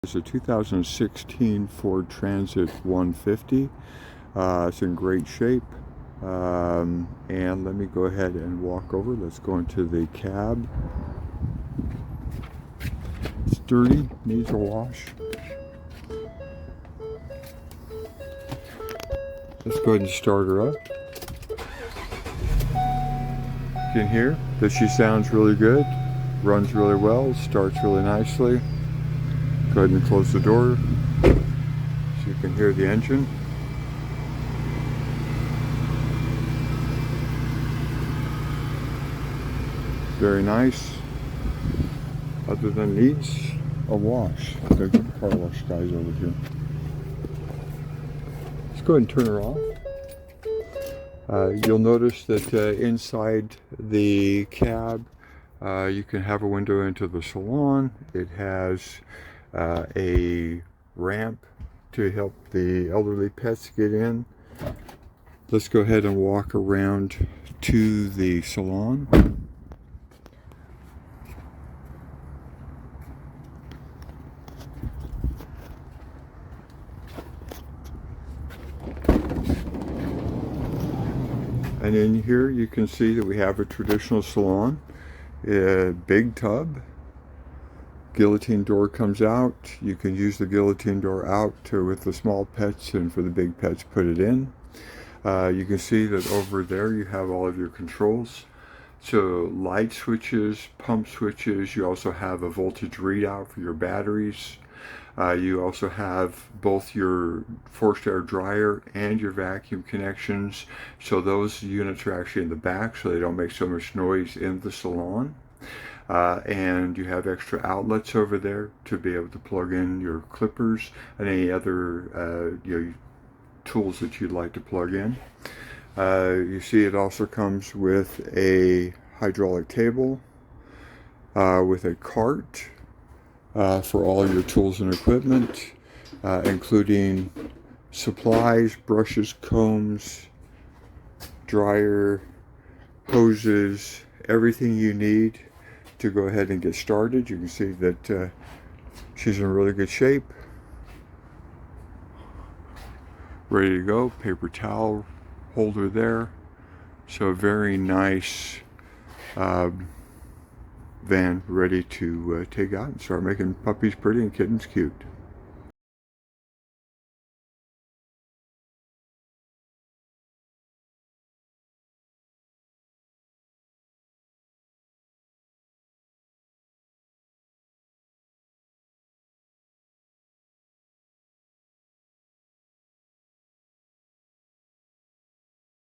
It's a 2016 Ford Transit 150. It's in great shape. And let me go ahead and walk over. Let's go into the cab. It's dirty, needs a wash. Let's go ahead and start her up. You can hear that she sounds really good, runs really well, starts really nicely. Go ahead and close the door so you can hear the engine. Very nice. Other than needs a wash. The car wash guys over here. Let's go ahead and turn her off. You'll notice that inside the cab you can have a window into the salon. It has a ramp to help the elderly pets get in. Let's go ahead and walk around to the salon. And in here you can see that we have a traditional salon. A big tub. Guillotine door comes out. You can use the guillotine door out with the small pets, and for the big pets put it in. You can see that over there you have all of your controls. So light switches, pump switches. You also have a voltage readout for your batteries. You also have both your forced air dryer and your vacuum connections. So those units are actually in the back so they don't make so much noise in the salon. And you have extra outlets over there to be able to plug in your clippers and any other tools that you'd like to plug in. You see it also comes with a hydraulic table with a cart for all your tools and equipment, including supplies, brushes, combs, dryer, hoses, everything you need to go ahead and get started. You can see that she's in really good shape. Ready to go. Paper towel holder there. So very nice van ready to take out and start making puppies pretty and kittens cute.